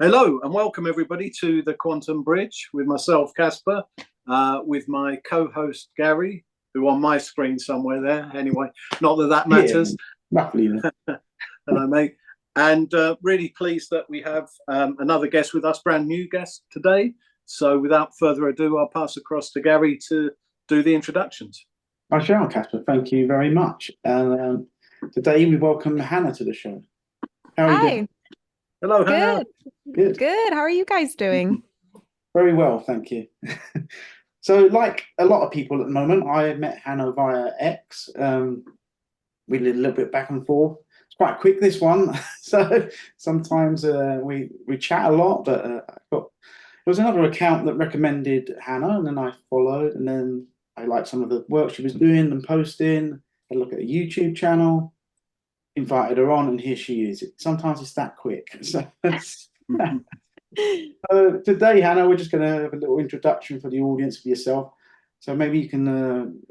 Hello and welcome everybody to the Quantum Bridge with myself, Casper, with my co-host Gary, who on my screen somewhere there. Anyway, not that that matters. Yeah, roughly. Hello, mate. And really pleased that we have another guest with us, brand new guest today. So without further ado, I'll pass across to Gary to do the introductions. I shall, Casper. Thank you very much. And today we welcome Hannah to the show. How are you doing? Hi, Hello, Hannah. good, Good. good. How are you guys doing? Very well, thank you. So, like a lot of people at the moment, I met Hannah via X. We did a little bit back and forth. It's quite quick, this one. So sometimes we chat a lot, but there was another account that recommended Hannah, and then I followed, and then I liked some of the work she was doing and posting. I look at a YouTube channel, invited her on, and here she is. Sometimes it's that quick. So today, Hannah, we're just going to have a little introduction for the audience of yourself. So maybe you can,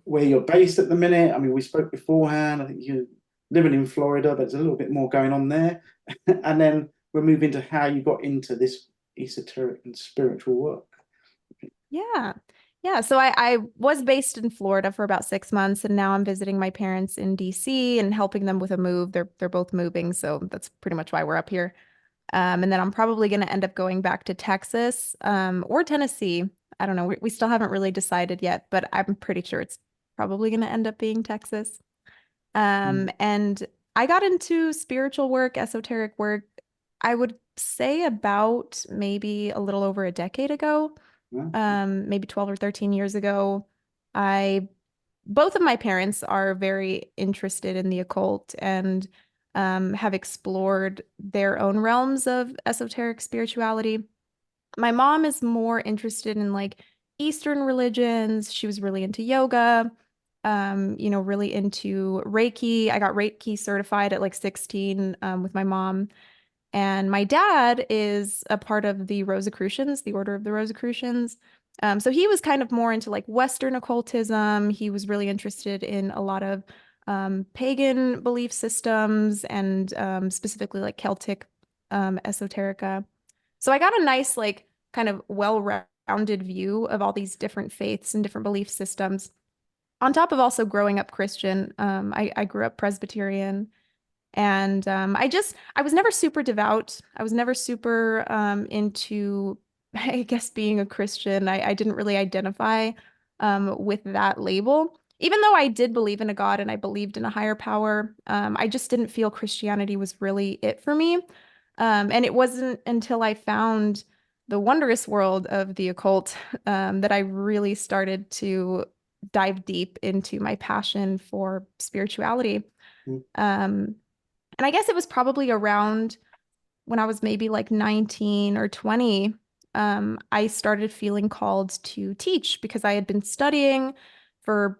where you're based at the minute. I mean, we spoke beforehand. I think you're living in Florida, but there's a little bit more going on there. And then we'll move into how you got into this esoteric and spiritual work. Yeah. Yeah. So I was based in Florida for about 6 months, and now I'm visiting my parents in DC and helping them with a move. They're both moving, so that's pretty much why we're up here. And then I'm probably going to end up going back to Texas, or Tennessee. I don't know. We still haven't really decided yet, but I'm pretty sure it's probably going to end up being Texas. And I got into spiritual work, esoteric work, I would say about maybe a little over a decade ago, Yeah. maybe 12 or 13 years ago. I Both of my parents are very interested in the occult and have explored their own realms of esoteric spirituality. My mom is more interested in like Eastern religions. She was really into yoga, really into Reiki. I got Reiki certified at like 16 with my mom. And my dad is a part of the Rosicrucians, the Order of the Rosicrucians. So he was kind of more into like Western occultism. He was really interested in a lot of pagan belief systems and specifically like Celtic esoterica. So I got a nice, like, kind of well-rounded view of all these different faiths and different belief systems. On top of also growing up Christian, I grew up Presbyterian, and I was never super devout. I was never super into, I guess, being a Christian. I didn't really identify with that label. Even though I did believe in a God and I believed in a higher power, I just didn't feel Christianity was really it for me. And it wasn't until I found the wondrous world of the occult that I really started to dive deep into my passion for spirituality. Mm. And I guess it was probably around when I was maybe like 19 or 20, I started feeling called to teach because I had been studying for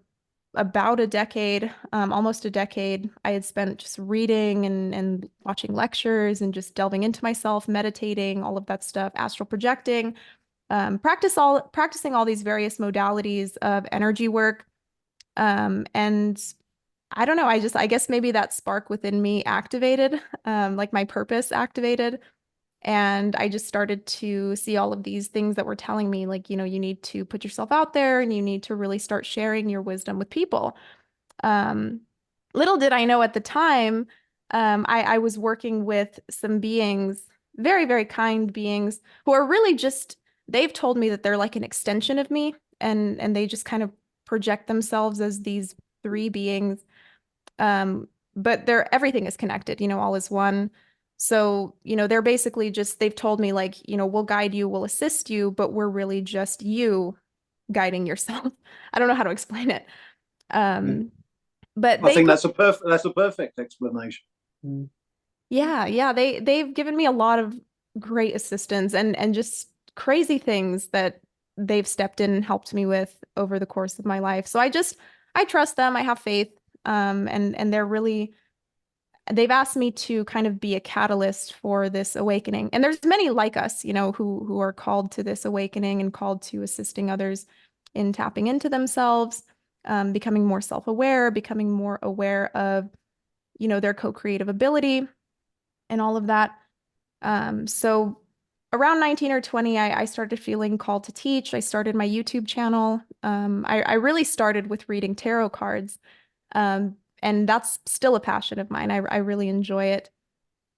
about a decade, almost a decade. I had spent just reading and watching lectures and just delving into myself, meditating, all of that stuff, astral projecting, practicing all these various modalities of energy work. And I don't know, I guess maybe that spark within me activated, like my purpose activated. And I just started to see all of these things that were telling me, like, you need to put yourself out there and you need to really start sharing your wisdom with people. Um, Little did I know at the time, I was working with some beings, very, very kind beings, who are really just, they've told me that they're like an extension of me, and they just kind of project themselves as these three beings. But everything is connected, all is one. So, they're basically just, they've told me like, we'll guide you, we'll assist you, but we're really just you guiding yourself. I don't know how to explain it. Mm. But I they think put, that's a perfect explanation. Mm. yeah, they've given me a lot of great assistance and just crazy things that they've stepped in and helped me with over the course of my life. So I trust them, I have faith. And they've asked me to kind of be a catalyst for this awakening. And there's many like us, who are called to this awakening and called to assisting others in tapping into themselves, becoming more self-aware, becoming more aware of, their co-creative ability and all of that. So around 19 or 20, I started feeling called to teach. I started my YouTube channel. I really started with reading tarot cards. And that's still a passion of mine. I really enjoy it.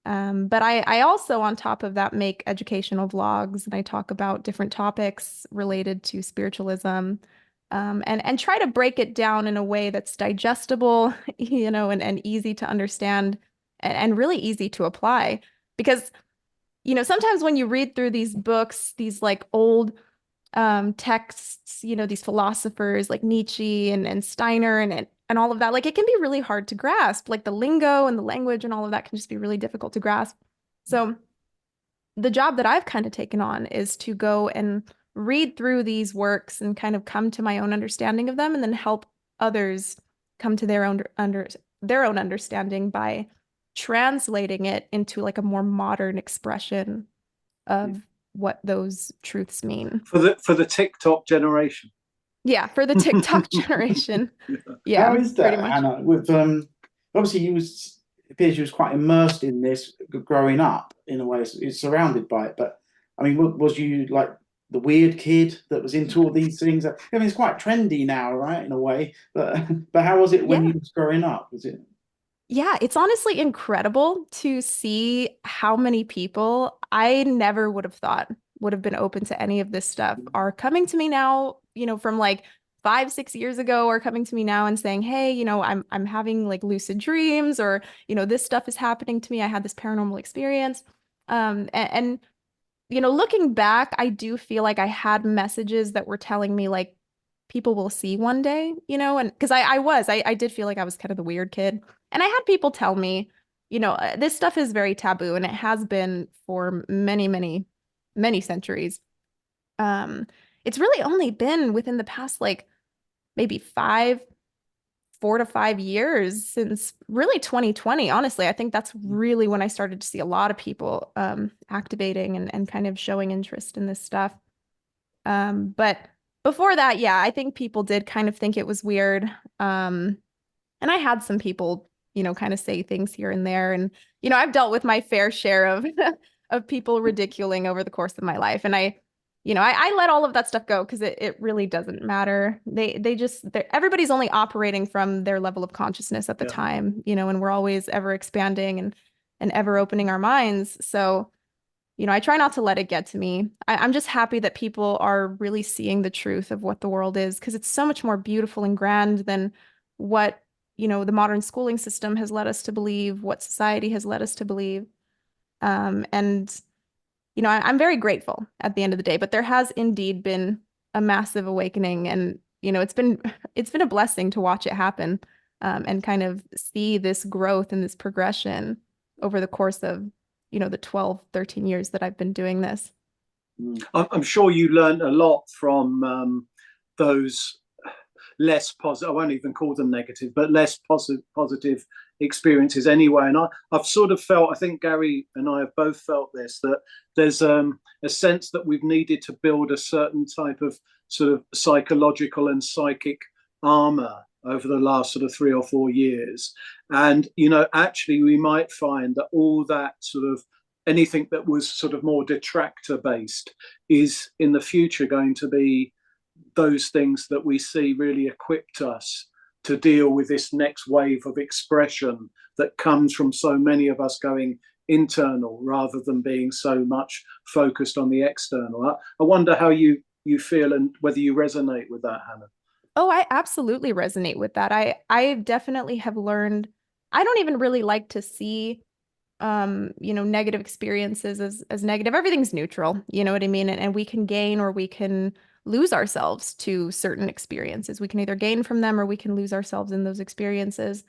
But I also, on top of that, make educational vlogs, and I talk about different topics related to spiritualism, and try to break it down in a way that's digestible, and easy to understand, and really easy to apply. Because, sometimes when you read through these books, these like old texts, these philosophers like Nietzsche and Steiner and all of that, like it can be really hard to grasp. Like the lingo and the language and all of that can just be really difficult to grasp. So the job that I've kind of taken on is to go and read through these works and kind of come to my own understanding of them, and then help others come to their own understanding by translating it into like a more modern expression of what those truths mean. For the TikTok generation. Yeah, for the TikTok generation. Yeah, How is pretty that, much. Hannah? With obviously it appears you was quite immersed in this growing up in a way. It's surrounded by it, but I mean, was you like the weird kid that was into all these things? I mean, it's quite trendy now, right, in a way. But how was it when Yeah. you was growing up? Was it? Yeah, it's honestly incredible to see how many people I never would have thought would have been open to any of this stuff are coming to me now, from like 5, 6 years ago, are coming to me now and saying, hey, I'm having like lucid dreams, or, this stuff is happening to me. I had this paranormal experience. And looking back, I do feel like I had messages that were telling me like people will see one day, and because I did feel like I was kind of the weird kid. And I had people tell me, this stuff is very taboo, and it has been for many, many, many centuries. Um, it's really only been within the past like maybe 4 to 5 years since really 2020. Honestly, I think that's really when I started to see a lot of people activating and kind of showing interest in this stuff. But before that, yeah, I think people did kind of think it was weird. And I had some people, kind of say things here and there. And, I've dealt with my fair share of of people ridiculing over the course of my life. And I let all of that stuff go because it really doesn't matter. Everybody's only operating from their level of consciousness at the time, and we're always ever expanding and ever opening our minds. So, I try not to let it get to me. I'm just happy that people are really seeing the truth of what the world is, because it's so much more beautiful and grand than what, the modern schooling system has led us to believe, what society has led us to believe. And I'm very grateful at the end of the day, but there has indeed been a massive awakening, and it's been a blessing to watch it happen, and kind of see this growth and this progression over the course of the 12, 13 years that I've been doing this. I'm sure you learned a lot from those less positive, I won't even call them negative, but less positive experiences anyway. And I've sort of felt, I think Gary and I have both felt this, that there's a sense that we've needed to build a certain type of sort of psychological and psychic armor over the last sort of 3 or 4 years. And, actually we might find that all that sort of anything that was sort of more detractor based is in the future going to be those things that we see really equipped us to deal with this next wave of expression that comes from so many of us going internal rather than being so much focused on the external. I wonder how you feel and whether you resonate with that, Hannah. Oh, I absolutely resonate with that. I definitely have learned, I don't even really like to see negative experiences as negative. Everything's neutral, you know what I mean? And we can gain or we can lose ourselves to certain experiences. We can either gain from them or we can lose ourselves in those experiences.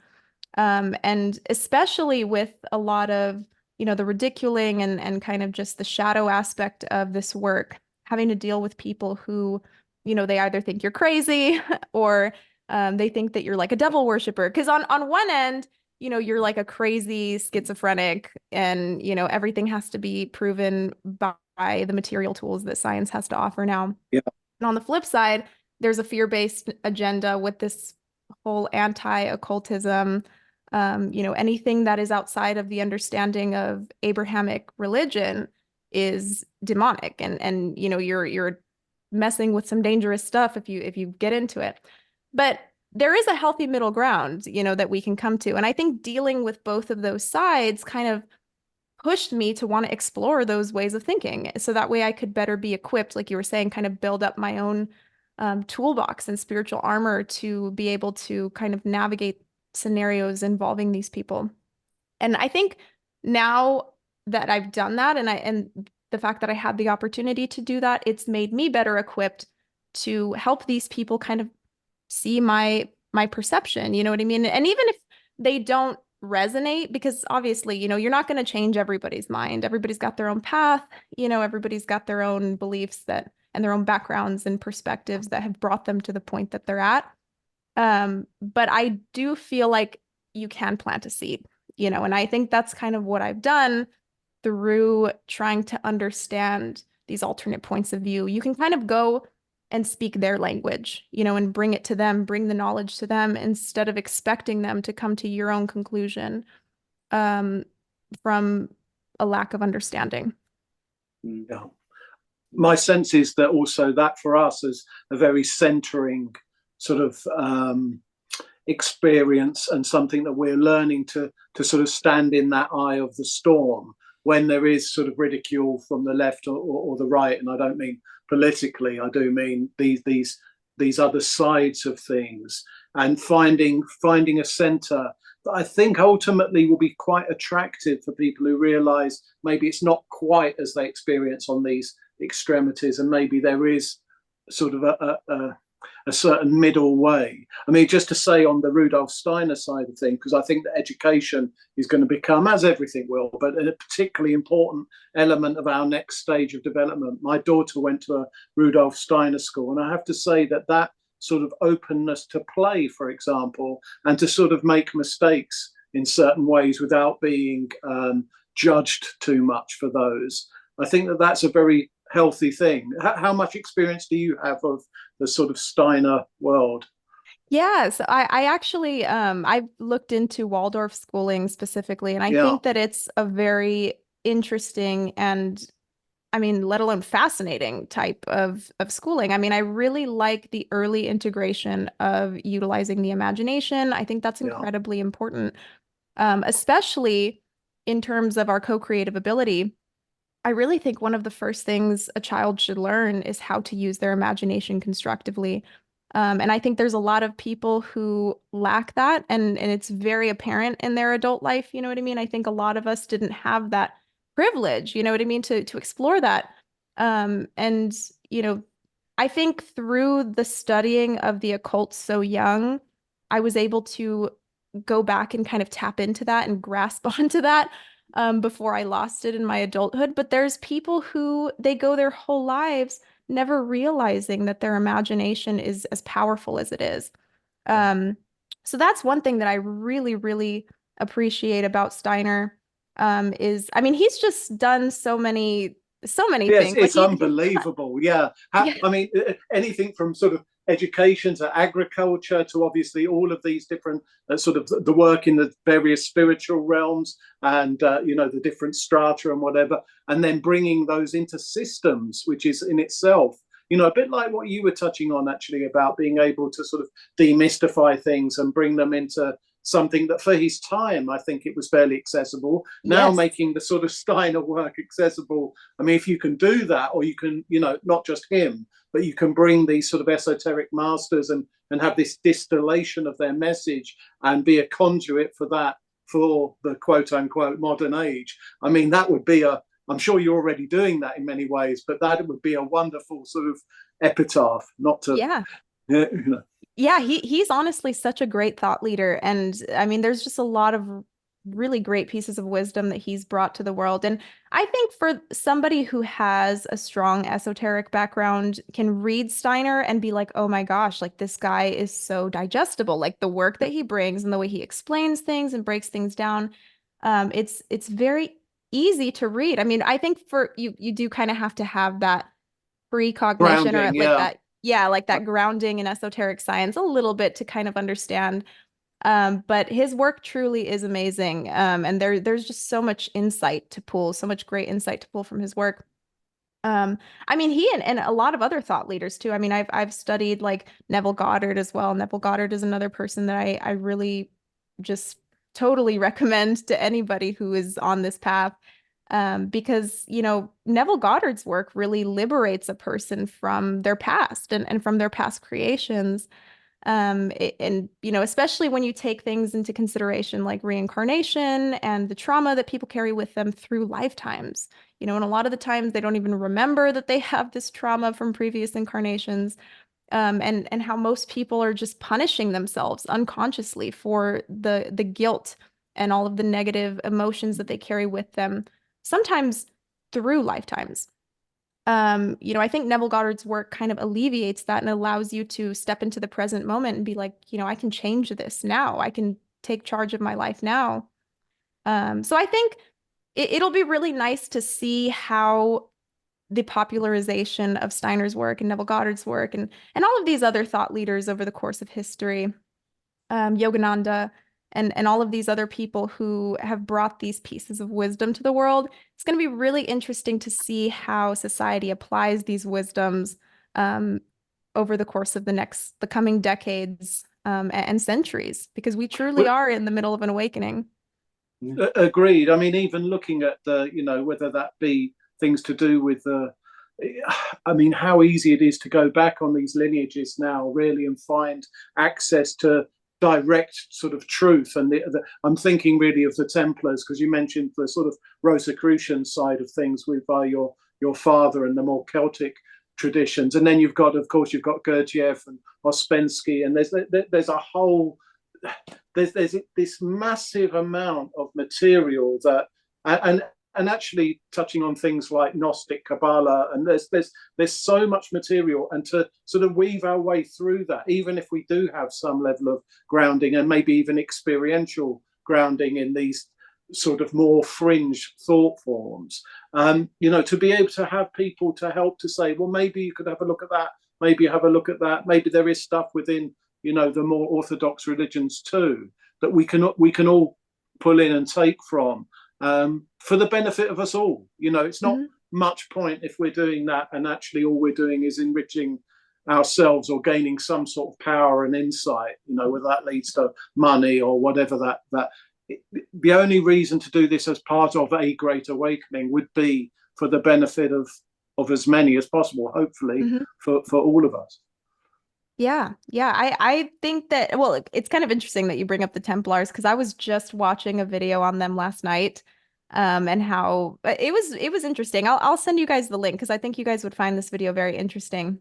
And especially with a lot of, the ridiculing and kind of just the shadow aspect of this work, having to deal with people who, they either think you're crazy or they think that you're like a devil worshiper. Because on one end, you're like a crazy schizophrenic and, everything has to be proven by the material tools that science has to offer now. Yeah. And on the flip side, there's a fear-based agenda with this whole anti-occultism Anything that is outside of the understanding of Abrahamic religion is demonic, and you're messing with some dangerous stuff if you get into it. But there is a healthy middle ground, that we can come to. And I think dealing with both of those sides kind of pushed me to want to explore those ways of thinking. So that way I could better be equipped, like you were saying, kind of build up my own toolbox and spiritual armor to be able to kind of navigate scenarios involving these people. And I think now that I've done that, and the fact that I had the opportunity to do that, it's made me better equipped to help these people kind of see my perception, you know what I mean? And even if they don't resonate, because obviously, you're not going to change everybody's mind. Everybody's got their own path, everybody's got their own beliefs and their own backgrounds and perspectives that have brought them to the point that they're at. But I do feel like you can plant a seed, and I think that's kind of what I've done through trying to understand these alternate points of view. You can kind of go and speak their language, and bring it to them, bring the knowledge to them instead of expecting them to come to your own conclusion from a lack of understanding. Yeah. My sense is that also that for us is a very centering sort of experience, and something that we're learning to sort of stand in that eye of the storm when there is sort of ridicule from the left or the right. And I don't mean politically, I do mean these other sides of things, and finding a center that I think ultimately will be quite attractive for people who realize maybe it's not quite as they experience on these extremities, and maybe there is sort of a certain middle way. I mean, just to say on the Rudolf Steiner side of things, because I think that education is going to become, as everything will, but a particularly important element of our next stage of development. My daughter went to a Rudolf Steiner school, and I have to say that sort of openness to play, for example, and to sort of make mistakes in certain ways without being judged too much for those. I think that that's a very healthy thing. How much experience do you have of the sort of Steiner world? Yeah, so I actually I've looked into Waldorf schooling specifically, and I Yeah. think that it's a very interesting and, I mean, let alone fascinating type of schooling. I mean, I really like the early integration of utilizing the imagination. I think that's Yeah. incredibly important, especially in terms of our co-creative ability. I really think one of the first things a child should learn is how to use their imagination constructively. And I think there's a lot of people who lack that, and it's very apparent in their adult life. You know what I mean? I think a lot of us didn't have that privilege, you know what I mean, to explore that. And I think through the studying of the occult so young, I was able to go back and kind of tap into that and grasp onto that before I lost it in my adulthood. But there's people who they go their whole lives never realizing that their imagination is as powerful as it is. Um, so that's one thing that I really, really appreciate about Steiner. Is, I mean, he's just done so many Yes, things. it's unbelievable. Yeah. Yeah. I mean, anything from sort of education to agriculture to obviously all of these different sort of the work in the various spiritual realms, and the different strata and whatever, and then bringing those into systems, which is in itself, a bit like what you were touching on actually, about being able to sort of demystify things and bring them into something that for his time, I think it was fairly accessible. Now Yes. making the sort of Steiner work accessible. I mean, if you can do that, or you can, not just him, but you can bring these sort of esoteric masters and have this distillation of their message and be a conduit for that, for the quote unquote modern age. I mean, that would be I'm sure you're already doing that in many ways, but that would be a wonderful sort of epitaph, not to, Yeah. Yeah, he's honestly such a great thought leader. And I mean, there's just a lot of really great pieces of wisdom that he's brought to the world. And I think for somebody who has a strong esoteric background can read Steiner and be like, oh my gosh, like this guy is so digestible. Like the work that he brings and the way he explains things and breaks things down. It's very easy to read. I mean, I think for you do kind of have to have that precognition, or grounding. like Yeah. that, yeah, like that grounding in esoteric science a little bit to kind of understand But his work truly is amazing. And there's just so much insight to pull, so much great insight to pull from his work. I mean, he and a lot of other thought leaders too. I mean, I've studied like Neville Goddard as well. Neville Goddard is another person that I really just totally recommend to anybody who is on this path. Because, you know, Neville Goddard's work really liberates a person from their past and from their past creations. And, you know, especially when you take things into consideration like reincarnation and the trauma that people carry with them through lifetimes. You know, and a lot of the times they don't even remember that they have this trauma from previous incarnations. And how most people are just punishing themselves unconsciously for the guilt and all of the negative emotions that they carry with them, sometimes through lifetimes. You know, I think Neville Goddard's work kind of alleviates that and allows you to step into the present moment and be like, you know, I can change this now. I can take charge of my life now. So I think it'll be really nice to see how the popularization of Steiner's work and Neville Goddard's work and all of these other thought leaders over the course of history, Yogananda, and all of these other people who have brought these pieces of wisdom to the world. It's going to be really interesting to see how society applies these wisdoms over the course of the coming decades and centuries, because we truly are in the middle of an awakening. Agreed. I mean, even looking at the, you know, whether that be things to do with the, I mean, how easy it is to go back on these lineages now, really, and find access to direct sort of truth. And I'm thinking really of the Templars, because you mentioned the sort of Rosicrucian side of things with your father and the more Celtic traditions. And then you've got, of course, you've got Gurdjieff and Ouspensky, and there's a whole, there's this massive amount of material that, and actually touching on things like Gnostic Kabbalah, and there's so much material, and to sort of weave our way through that, even if we do have some level of grounding and maybe even experiential grounding in these sort of more fringe thought forms, you know, to be able to have people to help to say, well, maybe you could have a look at that, maybe have a look at that, maybe there is stuff within, you know, the more orthodox religions too, that we can all pull in and take from, for the benefit of us all. You know, it's not much point if we're doing that and actually all we're doing is enriching ourselves or gaining some sort of power and insight, you know, whether that leads to money or whatever the only reason to do this as part of a great awakening would be for the benefit of as many as possible, hopefully, for all of us. Yeah. I think that, well, it's kind of interesting that you bring up the Templars, because I was just watching a video on them last night, and how it was interesting. I'll send you guys the link because I think you guys would find this video very interesting.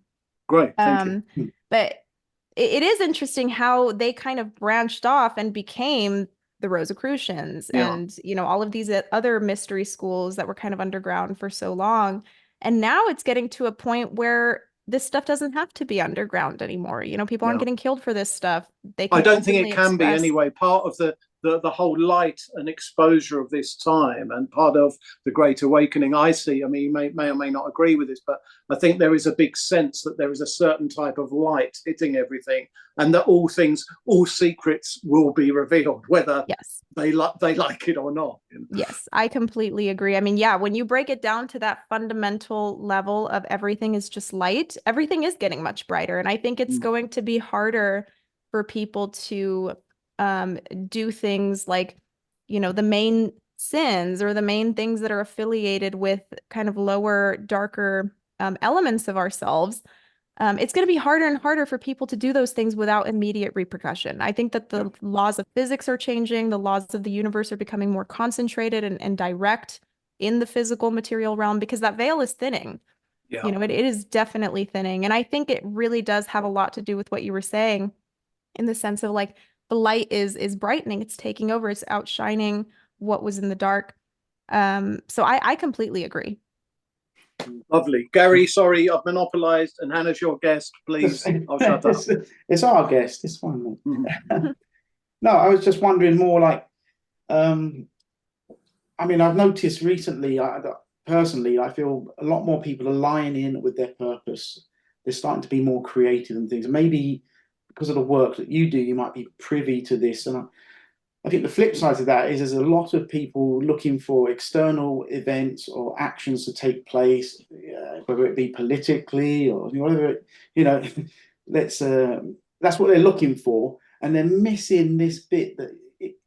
Great, thank you. But it is interesting how they kind of branched off and became the Rosicrucians and, you know, all of these other mystery schools that were kind of underground for so long. And now it's getting to a point where this stuff doesn't have to be underground anymore. You know, people aren't getting killed for this stuff. They can I don't think it can express. be anyway. Part of the whole light and exposure of this time, and part of the Great Awakening, I see. I mean, you may or may not agree with this, but I think there is a big sense that there is a certain type of light hitting everything, and that all secrets will be revealed, whether they like it or not. Yes, I completely agree. I mean, yeah, when you break it down to that fundamental level of everything is just light, everything is getting much brighter. And I think it's going to be harder for people to do things like, you know, the main sins or the main things that are affiliated with kind of lower, darker elements of ourselves. It's going to be harder and harder for people to do those things without immediate repercussion. I think that the laws of physics are changing. The laws of the universe are becoming more concentrated and direct in the physical material realm, because that veil is thinning. You know, it is definitely thinning. And I think it really does have a lot to do with what you were saying, in the sense of like the light is brightening, it's taking over, it's outshining what was in the dark. So I completely agree. Lovely. Gary, sorry, I've monopolized, and Hannah's your guest. Please, I'll shut up. It's our guest. It's fine. No, I was just wondering more like, I mean, I've noticed recently, personally, I feel a lot more people are lying in with their purpose. They're starting to be more creative and things. Maybe because of the work that you do, you might be privy to this. And I think the flip side of that is there's a lot of people looking for external events or actions to take place, whether it be politically or whatever, let's that's what they're looking for, and they're missing this bit that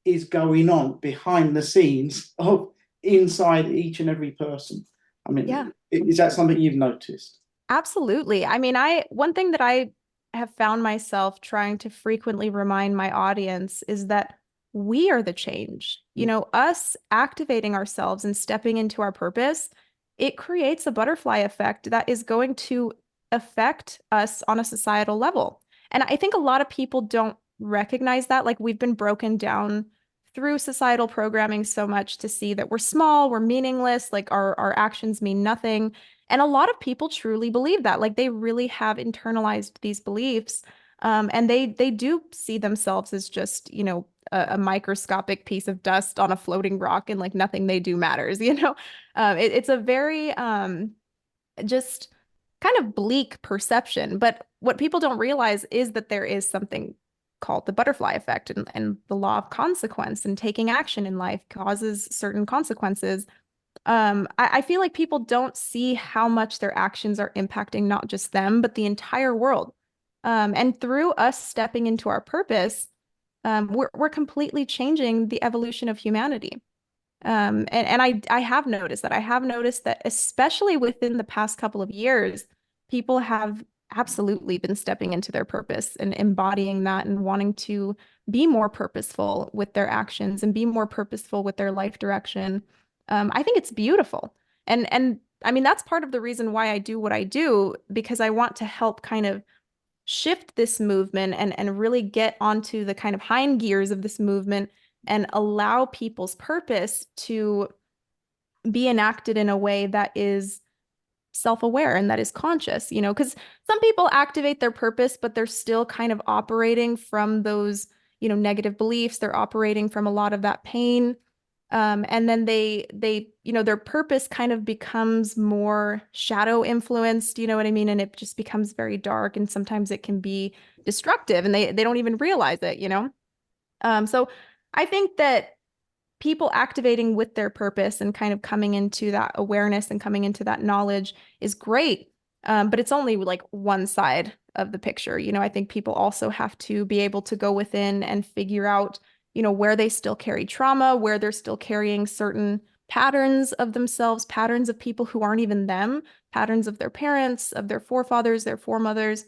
is going on behind the scenes of inside each and every person. I mean, Yeah. is that something you've noticed? Absolutely. I mean, one thing that I have found myself trying to frequently remind my audience is that we are the change. You know, us activating ourselves and stepping into our purpose, it creates a butterfly effect that is going to affect us on a societal level. And I think a lot of people don't recognize that. Like, we've been broken down through societal programming so much to see that we're small, we're meaningless, like our actions mean nothing. And a lot of people truly believe that. Like, they really have internalized these beliefs. And they do see themselves as just, a microscopic piece of dust on a floating rock, and like nothing they do matters, it's a very just kind of bleak perception. But what people don't realize is that there is something called the butterfly effect, and the law of consequence, and taking action in life causes certain consequences. I feel like people don't see how much their actions are impacting not just them, but the entire world. And through us stepping into our purpose, we're completely changing the evolution of humanity. And I have noticed that. I have noticed that, especially within the past couple of years, people have absolutely been stepping into their purpose and embodying that and wanting to be more purposeful with their actions and be more purposeful with their life direction. I think it's beautiful. And I mean, that's part of the reason why I do what I do, because I want to help kind of shift this movement and really get onto the kind of hind gears of this movement and allow people's purpose to be enacted in a way that is self-aware and that is conscious, because some people activate their purpose, but they're still kind of operating from those, negative beliefs. They're operating from a lot of that pain. And then they, their purpose kind of becomes more shadow influenced, you know what I mean? And it just becomes very dark, and sometimes it can be destructive, and they don't even realize it. So I think that people activating with their purpose and kind of coming into that awareness and coming into that knowledge is great. But it's only like one side of the picture. I think people also have to be able to go within and figure out, where they still carry trauma, where they're still carrying certain patterns of themselves, patterns of people who aren't even them, patterns of their parents, of their forefathers, their foremothers,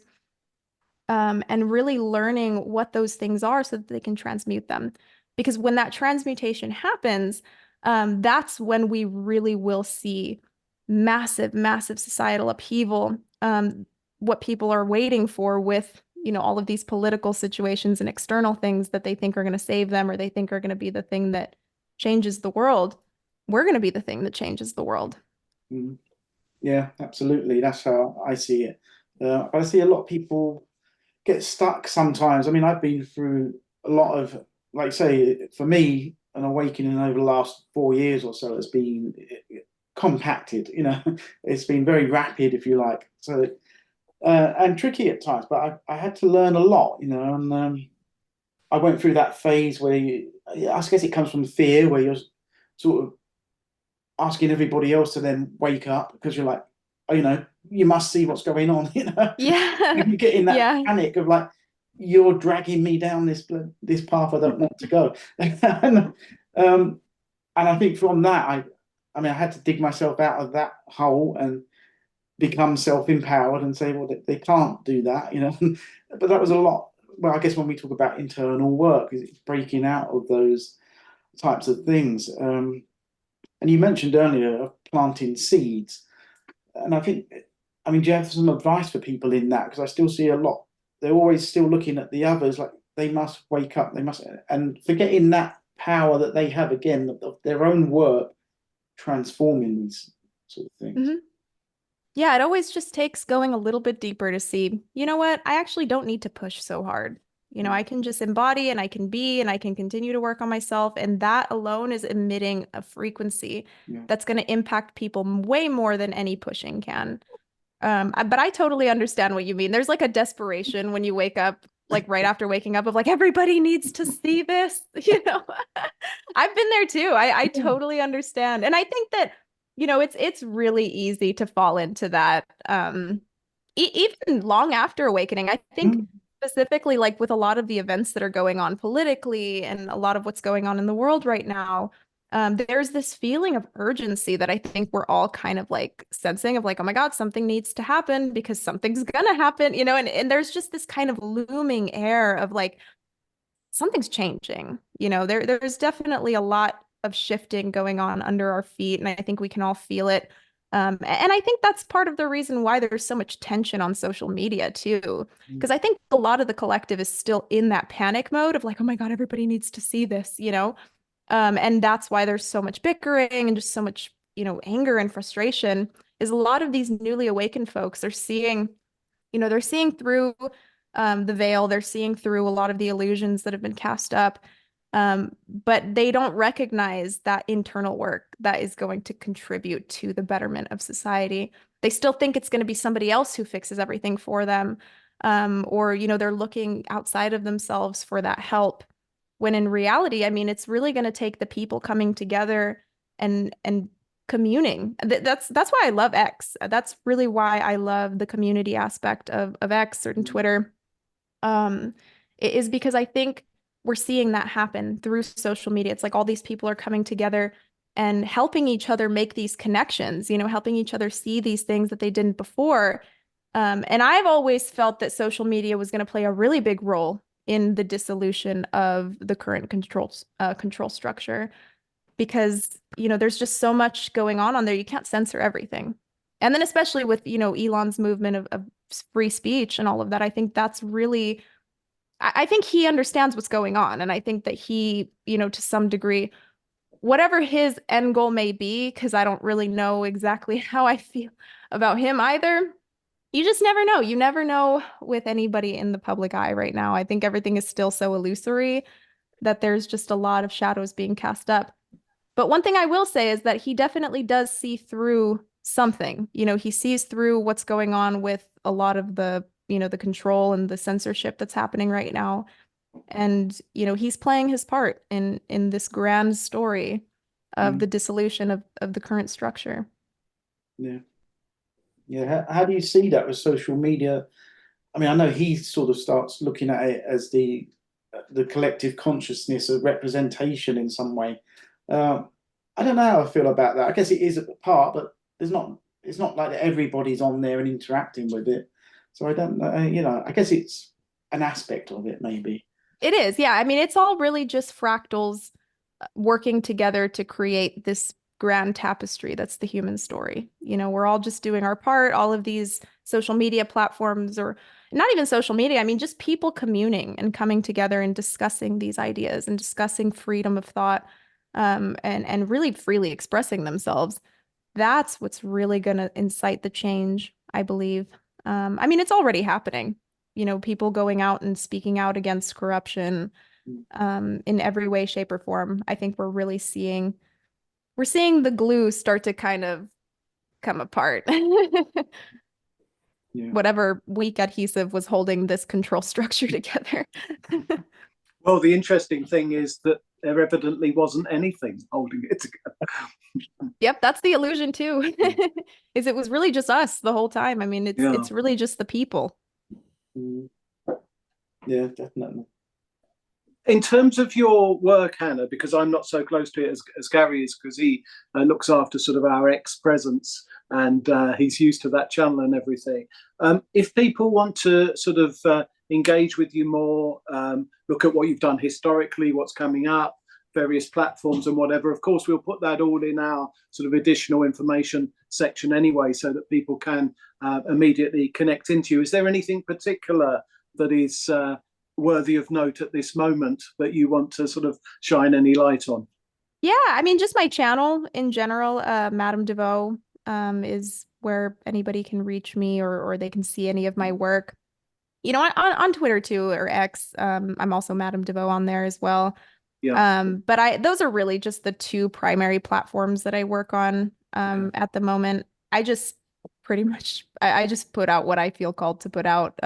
and really learning what those things are so that they can transmute them. Because when that transmutation happens, that's when we really will see massive, massive societal upheaval. What people are waiting for with, all of these political situations and external things that they think are going to save them, or they think are going to be the thing that changes the world. We're going to be the thing that changes the world. Yeah, absolutely. That's how I see it. But I see a lot of people get stuck sometimes. I mean, I've been through a lot of, like say, for me, an awakening over the last 4 years or so has been compacted. It's been very rapid, if you like. So and tricky at times, but I had to learn a lot, and I went through that phase where I guess it comes from fear, where you're sort of asking everybody else to then wake up because you're like, you must see what's going on, Yeah. You get in that Yeah. panic of like, you're dragging me down this path I don't want to go. And I think from that, I mean, I had to dig myself out of that hole and become self-empowered and say, well, they can't do that, But that was a lot. Well, I guess when we talk about internal work, it's breaking out of those types of things. And you mentioned earlier of planting seeds. And I think, I mean, do you have some advice for people in that? Because I still see a lot. They're always still looking at the others like they must wake up, and forgetting that power that they have, again, of their own work transforming these sort of things. Mm-hmm. Yeah, it always just takes going a little bit deeper to see, you know what, I actually don't need to push so hard. I can just embody, and I can be, and I can continue to work on myself. And that alone is emitting a frequency that's going to impact people way more than any pushing can. But I totally understand what you mean. There's like a desperation when you wake up like right after waking up of like, everybody needs to see this, you know. I've been there too. I totally understand. And I think that, you know, it's really easy to fall into that. Even long after awakening, I think specifically like with a lot of the events that are going on politically and a lot of what's going on in the world right now, there's this feeling of urgency that I think we're all kind of like sensing of like, oh my God, something needs to happen because something's gonna happen, you know, and there's just this kind of looming air of like something's changing. You know, there's definitely a lot of shifting going on under our feet, and I think we can all feel it. And I think that's part of the reason why there's so much tension on social media too, because I think a lot of the collective is still in that panic mode of like, oh my God, everybody needs to see this, you know? And that's why there's so much bickering and just so much, you know, anger and frustration is a lot of these newly awakened folks are seeing, you know, they're seeing through the veil, they're seeing through a lot of the illusions that have been cast up. But they don't recognize that internal work that is going to contribute to the betterment of society. They still think it's going to be somebody else who fixes everything for them. Or, you know, they're looking outside of themselves for that help. When in reality, I mean, it's really going to take the people coming together and communing. That's why I love X. That's really why I love the community aspect of X or Twitter. It is because I think we're seeing that happen through social media. It's like all these people are coming together and helping each other make these connections, you know, helping each other see these things that they didn't before. And I've always felt that social media was going to play a really big role in the dissolution of the current control structure because, you know, there's just so much going on there. You can't censor everything. And then especially with, you know, Elon's movement of free speech and all of that, I think that's really, I think he understands what's going on. And I think that he, you know, to some degree, whatever his end goal may be, because I don't really know exactly how I feel about him either. You just never know. You never know with anybody in the public eye right now. I think everything is still so illusory that there's just a lot of shadows being cast up. But one thing I will say is that he definitely does see through something. You know, he sees through what's going on with a lot of the, you know, the control and the censorship that's happening right now. And, you know, he's playing his part in this grand story of the dissolution of the current structure. Yeah. Yeah. How do you see that with social media? I mean, I know he sort of starts looking at it as the collective consciousness of representation in some way. I don't know how I feel about that. I guess it is a part, but it's not like that everybody's on there and interacting with it. So I don't know, you know, I guess it's an aspect of it, maybe. It is, yeah. I mean, it's all really just fractals working together to create this grand tapestry that's the human story. You know, we're all just doing our part. All of these social media platforms, or not even social media, I mean, just people communing and coming together and discussing these ideas and discussing freedom of thought, and really freely expressing themselves. That's what's really going to incite the change, I believe. I mean, it's already happening. You know, people going out and speaking out against corruption, in every way, shape, or form. I think we're seeing the glue start to kind of come apart. Yeah. Whatever weak adhesive was holding this control structure together. Well, the interesting thing is that there evidently wasn't anything holding it together. Yep, that's the illusion too. Is it was really just us the whole time. I mean, it's really just the people. Yeah, definitely. In terms of your work, Hannah, because I'm not so close to it as Gary is, because he looks after sort of our ex-presence and he's used to that channel and everything. If people want to sort of engage with you more, look at what you've done historically, what's coming up, various platforms and whatever, of course, we'll put that all in our sort of additional information section anyway, so that people can immediately connect into you. Is there anything particular that is worthy of note at this moment that you want to sort of shine any light on? Yeah, I mean, just my channel in general, Madame DeVaux, is where anybody can reach me or they can see any of my work. You know, on Twitter too, or X, I'm also Madame DeVaux on there as well. Yeah. But those are really just the two primary platforms that I work on at the moment. I just pretty much I just put out what I feel called to put out.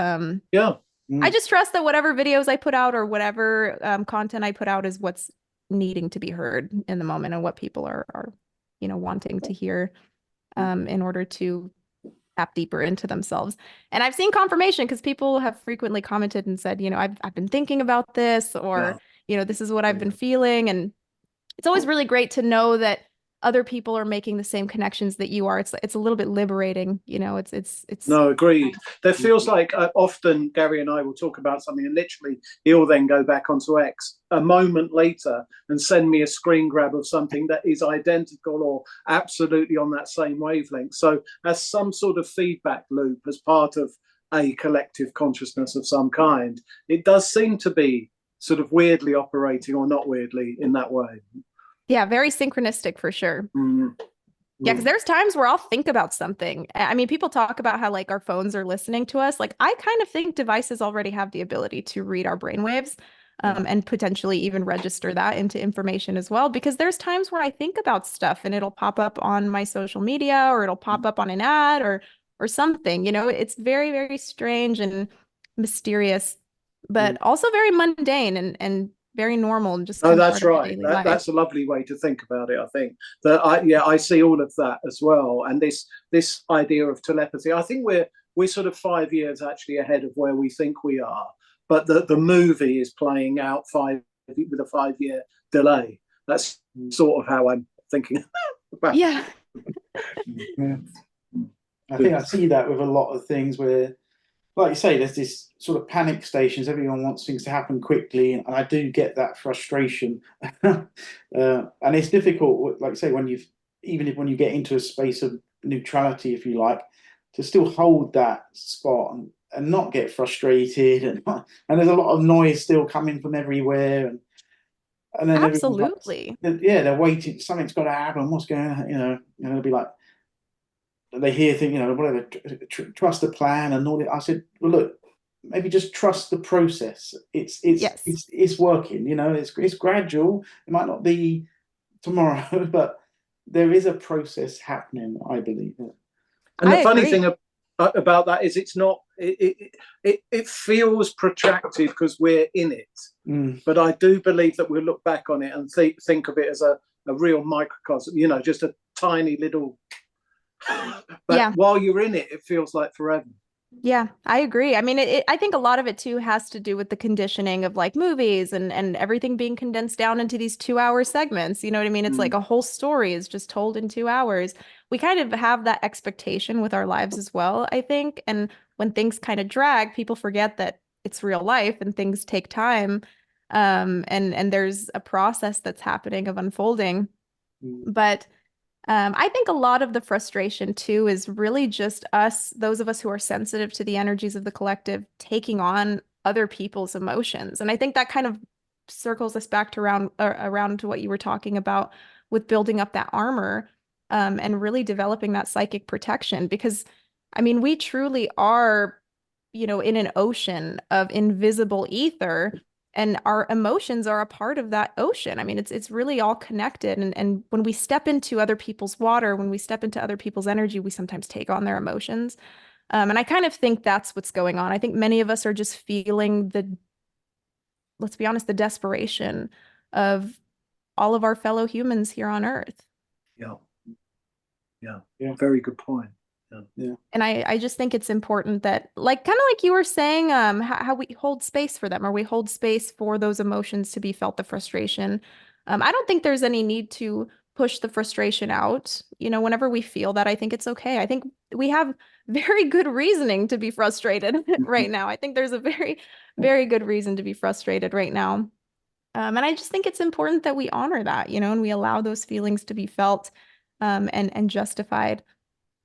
Yeah. I just trust that whatever videos I put out or whatever content I put out is what's needing to be heard in the moment and what people are wanting to hear in order to tap deeper into themselves. And I've seen confirmation because people have frequently commented and said, I've been thinking about this, or, this is what I've been feeling. And it's always really great to know that other people are making the same connections that you are. It's a little bit liberating, it's No, agreed. There feels like often Gary and I will talk about something and literally he'll then go back onto X a moment later and send me a screen grab of something that is identical or absolutely on that same wavelength. So as some sort of feedback loop as part of a collective consciousness of some kind, it does seem to be sort of weirdly operating, or not weirdly, in that way. Yeah, very synchronistic for sure. Yeah, because there's times where I'll think about something. I mean, people talk about how like our phones are listening to us. Like I kind of think devices already have the ability to read our brainwaves and potentially even register that into information as well. Because there's times where I think about stuff and it'll pop up on my social media or it'll pop up on an ad or something. It's very, very strange and mysterious, but also very mundane and very normal and just Oh, kind of that's part of right. daily life. That's a lovely way to think about it. I think that I see all of that as well, and this idea of telepathy. I think we're sort of 5 years actually ahead of where we think we are, but the movie is playing out with a 5 year delay. That's sort of how I'm thinking about. Yeah. I think I see that with a lot of things where, like you say, there's this sort of panic stations. Everyone wants things to happen quickly, and I do get that frustration. And it's difficult, like I say, when you get into a space of neutrality, if you like, to still hold that spot and not get frustrated. And there's a lot of noise still coming from everywhere, and then Absolutely. like, they're waiting. Something's got to happen. What's going on? It'll be like, they hear things, whatever, trust the plan and all that. I said, well, look, maybe just trust the process. It's working, it's gradual. It might not be tomorrow, but there is a process happening, I believe. And the funny thing about that is it's not, it feels protracted because we're in it. But I do believe that we'll look back on it and think of it as a real microcosm, just a tiny little. But while you're in it, it feels like forever. Yeah, I agree. I mean, I think a lot of it too has to do with the conditioning of like movies and everything being condensed down into these 2 hour segments. You know what I mean? It's like a whole story is just told in 2 hours. We kind of have that expectation with our lives as well, I think. And when things kind of drag, people forget that it's real life and things take time. And there's a process that's happening of unfolding. But I think a lot of the frustration too is really just us, those of us who are sensitive to the energies of the collective, taking on other people's emotions. And I think that kind of circles us back to around to what you were talking about with building up that armor and really developing that psychic protection. Because, I mean, we truly are, in an ocean of invisible ether. And our emotions are a part of that ocean. I mean, it's really all connected. And when we step into other people's water, when we step into other people's energy, we sometimes take on their emotions. And I kind of think that's what's going on. I think many of us are just feeling let's be honest, the desperation of all of our fellow humans here on Earth. Yeah. Very good point. Yeah. And I just think it's important that, like, kind of like you were saying, how we hold space for them, or we hold space for those emotions to be felt, the frustration. I don't think there's any need to push the frustration out. Whenever we feel that, I think it's okay. I think we have very good reasoning to be frustrated right now. I think there's a very, very good reason to be frustrated right now. And I just think it's important that we honor that, and we allow those feelings to be felt and justified.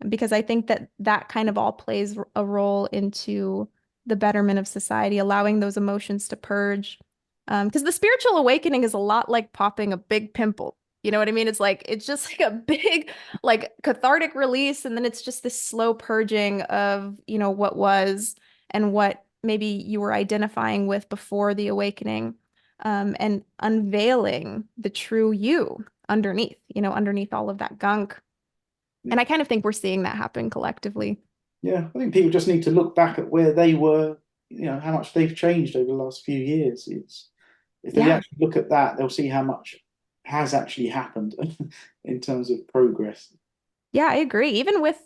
Because I think that kind of all plays a role into the betterment of society, allowing those emotions to purge. Because the spiritual awakening is a lot like popping a big pimple. You know what I mean? It's just like a big, like, cathartic release, and then it's just this slow purging of, what was and what maybe you were identifying with before the awakening, and unveiling the true you underneath, underneath all of that gunk. And I kind of think we're seeing that happen collectively. Yeah, I think people just need to look back at where they were, how much they've changed over the last few years. It's if they Yeah. actually look at that, they'll see how much has actually happened in terms of progress. Yeah, I agree. Even with,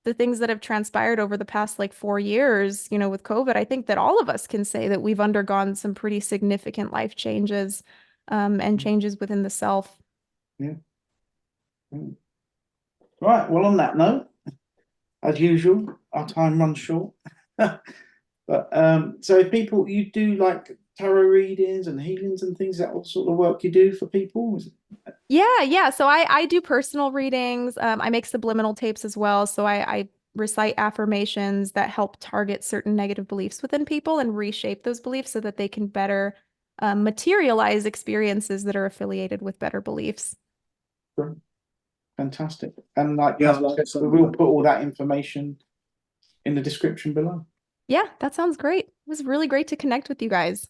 the things that have transpired over the past like 4 years, with COVID, I think that all of us can say that we've undergone some pretty significant life changes, and changes within the self. Yeah. Right. Well, on that note, as usual, our time runs short. But so if people, you do like tarot readings and healings and things, that what sort of work you do for people? Is it? Yeah. So I do personal readings. I make subliminal tapes as well. So I recite affirmations that help target certain negative beliefs within people and reshape those beliefs so that they can better materialize experiences that are affiliated with better beliefs. Sure. Fantastic. And like Yeah, Pastor like said, we will put all that information in the description below. Yeah, that sounds great. It was really great to connect with you guys.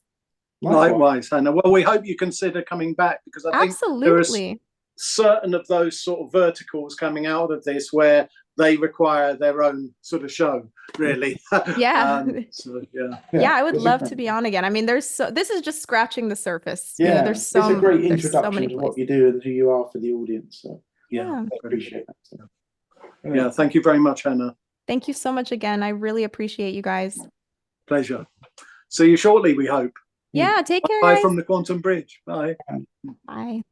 Likewise, Hannah. Well, we hope you consider coming back, because I think there are Absolutely. certain of those sort of verticals coming out of this where they require their own sort of show, really. Yeah. So, yeah. Yeah, I would it's love to be on again. I mean, this is just scratching the surface. Yeah, There's it's a great there's so introduction many to what places. you do and who you are for the audience. So Yeah. I appreciate that. So, Yeah, thank you very much, Hannah. Thank you so much again. I really appreciate you guys. Pleasure. See you shortly, we hope. Yeah, take care, Bye guys. from the Quantum Bridge. Bye. Bye.